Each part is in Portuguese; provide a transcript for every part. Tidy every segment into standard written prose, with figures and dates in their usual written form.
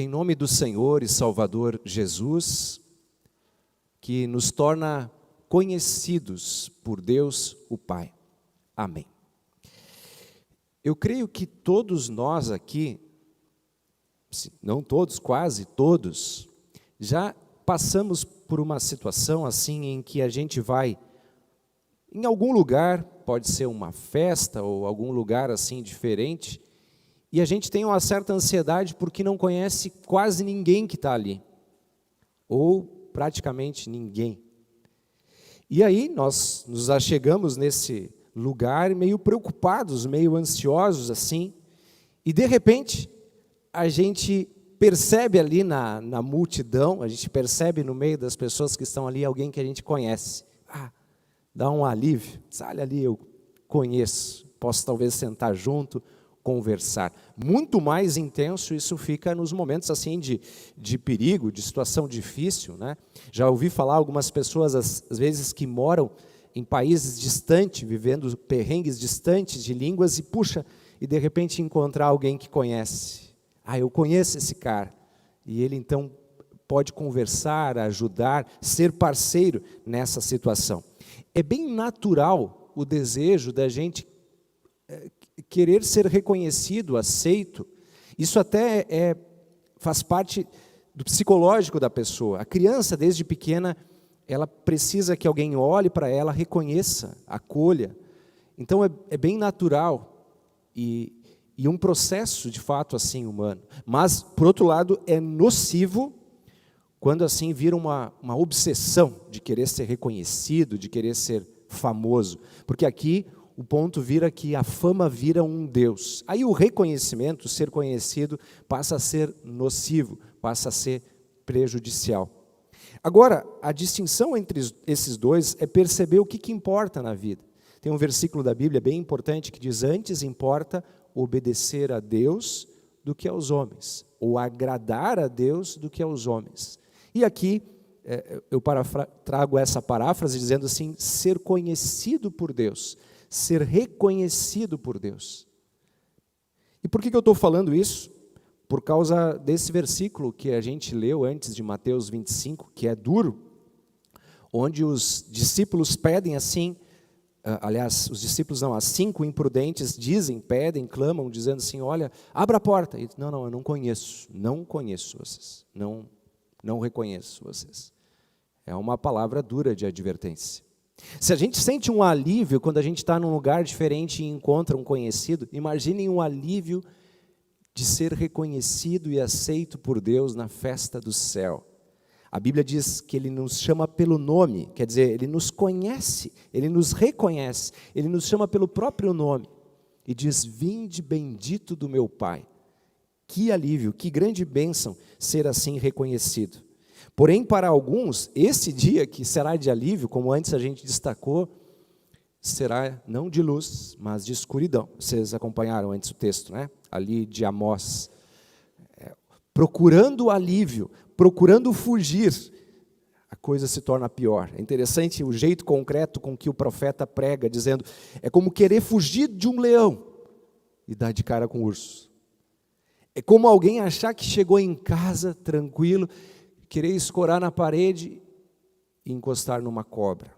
em nome do Senhor e Salvador Jesus, que nos torna conhecidos por Deus o Pai. Amém. Eu creio que todos nós aqui, não todos, quase todos, já passamos por uma situação assim em que a gente vai em algum lugar, pode ser uma festa ou algum lugar assim diferente, e a gente tem uma certa ansiedade porque não conhece quase ninguém que está ali, ou praticamente ninguém. E aí nós nos achegamos nesse lugar meio preocupados, meio ansiosos assim, e de repente a gente percebe ali na multidão, a gente percebe no meio das pessoas que estão ali alguém que a gente conhece. Dá um alívio, olha ali, eu conheço, posso talvez sentar junto, conversar. Muito mais intenso isso fica nos momentos assim de perigo, de situação difícil, né? Já ouvi falar algumas pessoas, às vezes, que moram em países distantes, vivendo perrengues distantes de línguas, e de repente encontrar alguém que conhece. Eu conheço esse cara. E ele então pode conversar, ajudar, ser parceiro nessa situação. É bem natural o desejo da gente querer ser reconhecido, aceito. Isso até faz parte do psicológico da pessoa. A criança, desde pequena, ela precisa que alguém olhe para ela, reconheça, acolha. Então é bem natural e um processo de fato assim humano. Mas, por outro lado, é nocivo quando assim vira uma obsessão de querer ser reconhecido, de querer ser famoso. Porque aqui o ponto vira que a fama vira um Deus. Aí o reconhecimento, ser conhecido, passa a ser nocivo, passa a ser prejudicial. Agora, a distinção entre esses dois é perceber o que importa na vida. Tem um versículo da Bíblia bem importante que diz: antes importa obedecer a Deus do que aos homens, ou agradar a Deus do que aos homens. E aqui eu trago essa paráfrase dizendo assim: ser conhecido por Deus, ser reconhecido por Deus. E por que eu estou falando isso? Por causa desse versículo que a gente leu antes de Mateus 25, que é duro, onde os discípulos pedem assim, aliás, os discípulos não, as 5 imprudentes pedem, clamam, dizendo assim: olha, abra a porta. E, não, eu não conheço vocês, não reconheço vocês. É uma palavra dura de advertência. Se a gente sente um alívio quando a gente está num lugar diferente e encontra um conhecido, imaginem um alívio de ser reconhecido e aceito por Deus na festa do céu. A Bíblia diz que Ele nos chama pelo nome, quer dizer, Ele nos conhece, Ele nos reconhece, Ele nos chama pelo próprio nome. E diz: vinde bendito do meu Pai. Que alívio, que grande bênção ser assim reconhecido. Porém, para alguns, esse dia que será de alívio, como antes a gente destacou, será não de luz, mas de escuridão. Vocês acompanharam antes o texto, né? Ali de Amós. Procurando alívio, procurando fugir, a coisa se torna pior. É interessante o jeito concreto com que o profeta prega, dizendo: é como querer fugir de um leão e dar de cara com o urso. É como alguém achar que chegou em casa tranquilo, querer escorar na parede e encostar numa cobra.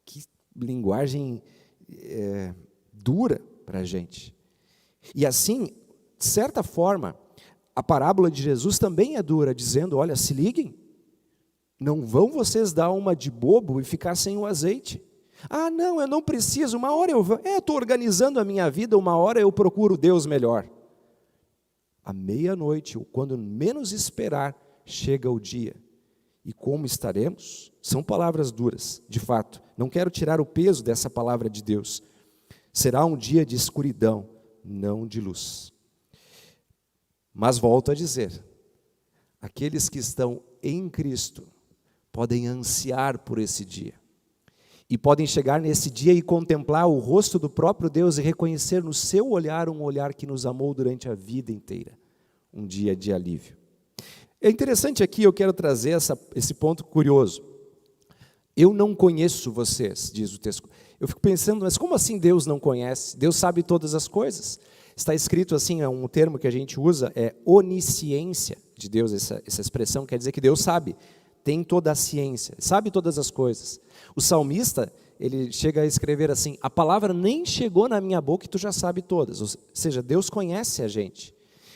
Que linguagem dura para a gente. E assim, de certa forma, a parábola de Jesus também é dura, dizendo: olha, se liguem, não vão vocês dar uma de bobo e ficar sem o azeite. Não, eu não preciso, uma hora eu vou, estou organizando a minha vida, uma hora eu procuro Deus melhor. À meia-noite, ou quando menos esperar, chega o dia. E como estaremos? São palavras duras, de fato. Não quero tirar o peso dessa palavra de Deus. Será um dia de escuridão, não de luz. Mas volto a dizer, aqueles que estão em Cristo podem ansiar por esse dia. E podem chegar nesse dia e contemplar o rosto do próprio Deus e reconhecer no seu olhar um olhar que nos amou durante a vida inteira. Um dia de alívio. É interessante aqui, eu quero trazer esse ponto curioso. Eu não conheço vocês, diz o texto. Eu fico pensando, mas como assim Deus não conhece? Deus sabe todas as coisas. Está escrito assim, é um termo que a gente usa, é onisciência de Deus, essa expressão quer dizer que Deus sabe, tem toda a ciência, sabe todas as coisas. O salmista, ele chega a escrever assim, a palavra nem chegou na minha boca e tu já sabe todas, ou seja, Deus conhece a gente.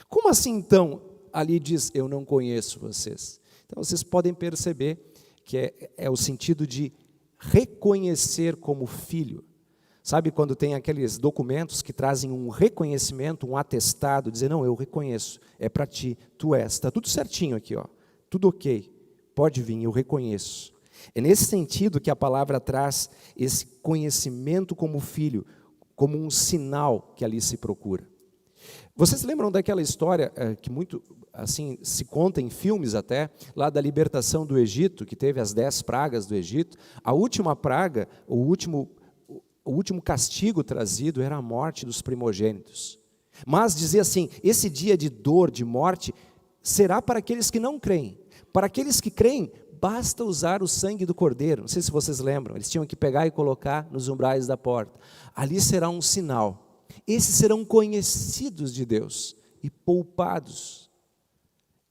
Como assim então, ali diz, eu não conheço vocês? Então vocês podem perceber que é o sentido de reconhecer como filho. Sabe quando tem aqueles documentos que trazem um reconhecimento, um atestado, dizer, não, eu reconheço, é para ti, tu és, está tudo certinho aqui, ó, tudo ok, pode vir, eu reconheço. É nesse sentido que a palavra traz esse conhecimento como filho, como um sinal que ali se procura. Vocês lembram daquela história que muito assim se conta em filmes até, lá da libertação do Egito, que teve as 10 pragas do Egito? A última praga, o último castigo trazido era a morte dos primogênitos. Mas dizia assim, esse dia de dor, de morte, será para aqueles que não creem. Para aqueles que creem, basta usar o sangue do cordeiro. Não sei se vocês lembram, eles tinham que pegar e colocar nos umbrais da porta. Ali será um sinal. Esses serão conhecidos de Deus e poupados.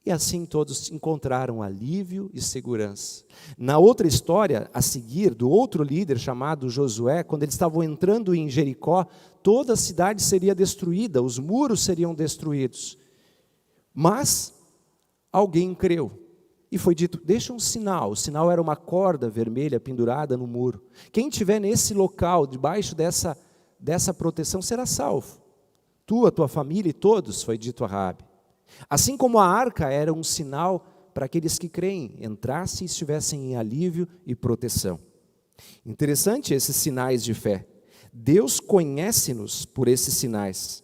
E assim todos encontraram alívio e segurança. Na outra história, a seguir, do outro líder chamado Josué, quando eles estavam entrando em Jericó, toda a cidade seria destruída, os muros seriam destruídos. Mas alguém creu. E foi dito, deixa um sinal. O sinal era uma corda vermelha pendurada no muro. Quem estiver nesse local, debaixo dessa proteção, será salvo. Tu, a tua família e todos, foi dito a Raabe. Assim como a arca era um sinal para aqueles que creem, entrassem e estivessem em alívio e proteção. Interessante esses sinais de fé. Deus conhece-nos por esses sinais.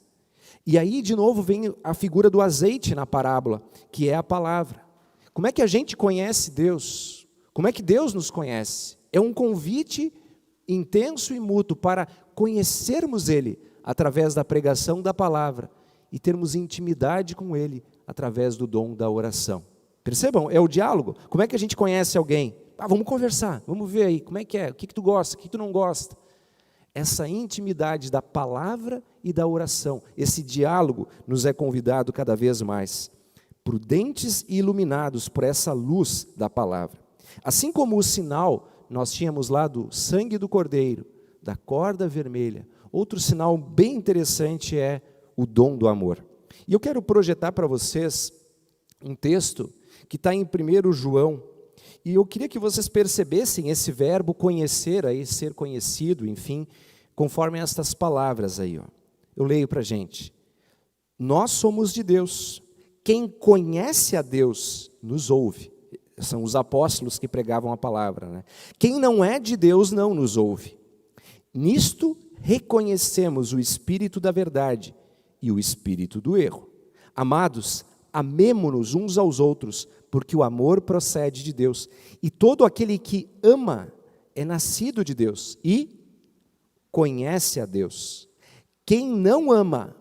E aí, de novo, vem a figura do azeite na parábola, que é a palavra. Como é que a gente conhece Deus? Como é que Deus nos conhece? É um convite intenso e mútuo para conhecermos Ele através da pregação da palavra e termos intimidade com Ele através do dom da oração. Percebam, é o diálogo. Como é que a gente conhece alguém? Vamos conversar, vamos ver aí, como é? O que tu gosta, o que tu não gosta? Essa intimidade da palavra e da oração, esse diálogo nos é convidado cada vez mais. Prudentes e iluminados por essa luz da palavra. Assim como o sinal, nós tínhamos lá do sangue do cordeiro, da corda vermelha, outro sinal bem interessante é o dom do amor. E eu quero projetar para vocês um texto que está em 1 João, e eu queria que vocês percebessem esse verbo conhecer, aí, ser conhecido, enfim, conforme estas palavras aí. Ó. Eu leio para a gente. Nós somos de Deus. Quem conhece a Deus nos ouve. São os apóstolos que pregavam a palavra. Né? Quem não é de Deus não nos ouve. Nisto reconhecemos o espírito da verdade e o espírito do erro. Amados, amemo-nos uns aos outros, porque o amor procede de Deus. E todo aquele que ama é nascido de Deus e conhece a Deus. Quem não ama,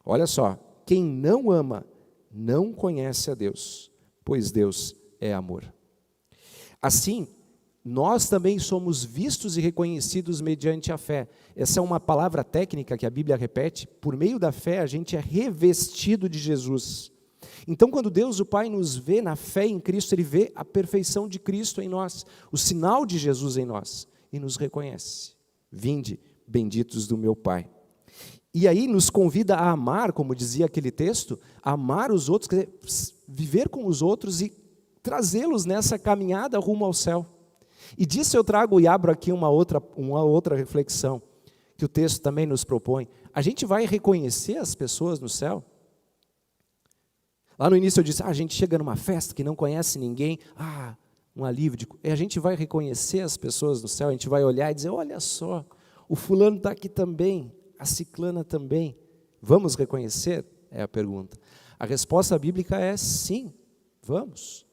olha só, quem não ama não conhece a Deus, pois Deus é amor. Assim, nós também somos vistos e reconhecidos mediante a fé. Essa é uma palavra técnica que a Bíblia repete. Por meio da fé, a gente é revestido de Jesus. Então, quando Deus, o Pai, nos vê na fé em Cristo, Ele vê a perfeição de Cristo em nós, o sinal de Jesus em nós, e nos reconhece. Vinde, benditos do meu Pai. E aí nos convida a amar, como dizia aquele texto, a amar os outros, quer dizer, viver com os outros e trazê-los nessa caminhada rumo ao céu. E disso eu trago e abro aqui uma outra reflexão, que o texto também nos propõe. A gente vai reconhecer as pessoas no céu? Lá no início eu disse, a gente chega numa festa que não conhece ninguém, um alívio. A gente vai reconhecer as pessoas no céu, a gente vai olhar e dizer, olha só, o fulano está aqui também, a ciclana também. Vamos reconhecer? É a pergunta. A resposta bíblica é sim, vamos.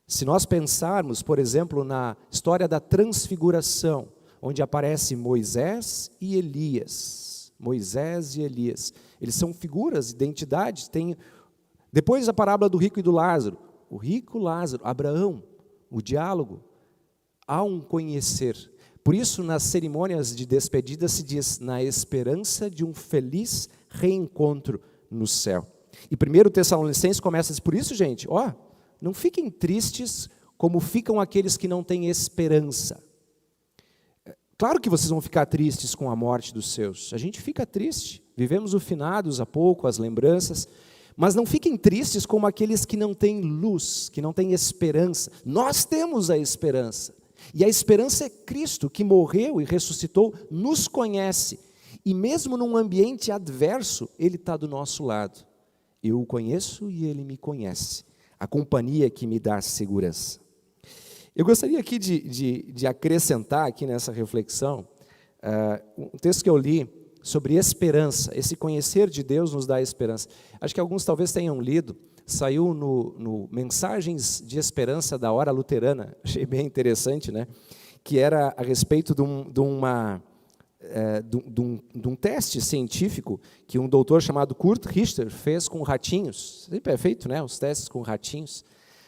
Se nós pensarmos, por exemplo, na história da transfiguração, onde aparece Moisés e Elias. Moisés e Elias. Eles são figuras, identidades. Depois a parábola do rico e do Lázaro. O rico Lázaro, Abraão, o diálogo. Há um conhecer. Por isso, nas cerimônias de despedida se diz, na esperança de um feliz reencontro no céu. E 1 Tessalonicenses começa assim, por isso, gente, não fiquem tristes como ficam aqueles que não têm esperança. Claro que vocês vão ficar tristes com a morte dos seus. A gente fica triste. Vivemos o finados há pouco, as lembranças. Mas não fiquem tristes como aqueles que não têm luz, que não têm esperança. Nós temos a esperança. E a esperança é Cristo, que morreu e ressuscitou, nos conhece. E mesmo num ambiente adverso, Ele está do nosso lado. Eu o conheço e Ele me conhece. A companhia que me dá segurança. Eu gostaria aqui de acrescentar aqui nessa reflexão um texto que eu li sobre esperança. Esse conhecer de Deus nos dá esperança. Acho que alguns talvez tenham lido, saiu no Mensagens de Esperança da Hora Luterana, achei bem interessante, né? Que era a respeito de um teste científico que um doutor chamado Kurt Richter fez com ratinhos. Sempre é feito, né? Os testes com ratinhos.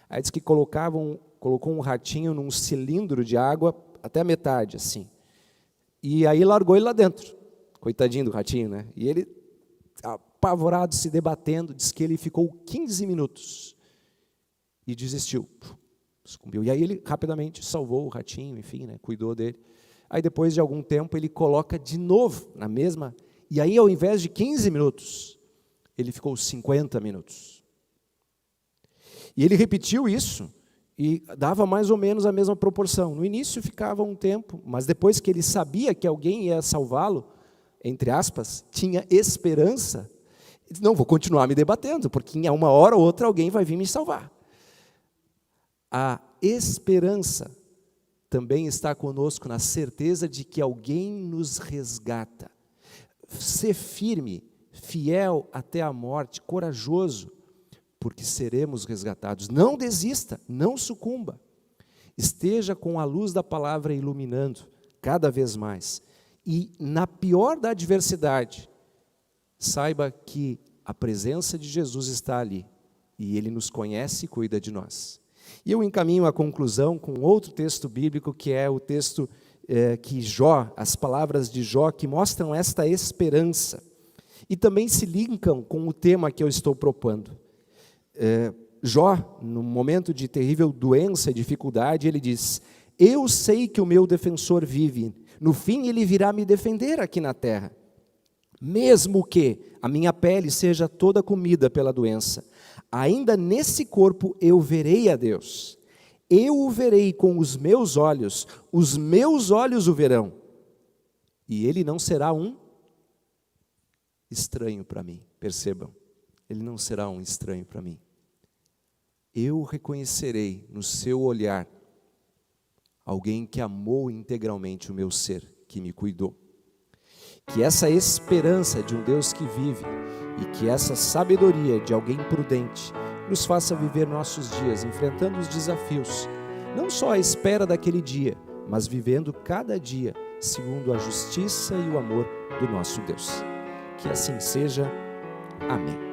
Aí diz que colocou um ratinho num cilindro de água até a metade, assim. E aí largou ele lá dentro. Coitadinho do ratinho, né? E ele, apavorado, se debatendo, diz que ele ficou 15 minutos e desistiu. Sucumbiu. E aí ele rapidamente salvou o ratinho, enfim, né? Cuidou dele. Aí depois de algum tempo ele coloca de novo na mesma, e aí ao invés de 15 minutos, ele ficou 50 minutos. E ele repetiu isso e dava mais ou menos a mesma proporção. No início ficava um tempo, mas depois que ele sabia que alguém ia salvá-lo, entre aspas, tinha esperança, ele disse, não, vou continuar me debatendo, porque em uma hora ou outra alguém vai vir me salvar. A esperança também está conosco na certeza de que alguém nos resgata. Ser firme, fiel até a morte, corajoso, porque seremos resgatados. Não desista, não sucumba. Esteja com a luz da palavra iluminando cada vez mais. E na pior da adversidade, saiba que a presença de Jesus está ali. E Ele nos conhece e cuida de nós. E eu encaminho a conclusão com outro texto bíblico, que é o texto que Jó, as palavras de Jó, que mostram esta esperança. E também se linkam com o tema que eu estou propondo. Jó, num momento de terrível doença e dificuldade, ele diz, eu sei que o meu defensor vive, no fim ele virá me defender aqui na terra. Mesmo que a minha pele seja toda comida pela doença, ainda nesse corpo eu verei a Deus. Eu o verei com os meus olhos o verão. E ele não será um estranho para mim, percebam. Ele não será um estranho para mim. Eu reconhecerei no seu olhar alguém que amou integralmente o meu ser, que me cuidou. Que essa esperança de um Deus que vive e que essa sabedoria de alguém prudente nos faça viver nossos dias, enfrentando os desafios, não só à espera daquele dia, mas vivendo cada dia segundo a justiça e o amor do nosso Deus. Que assim seja. Amém.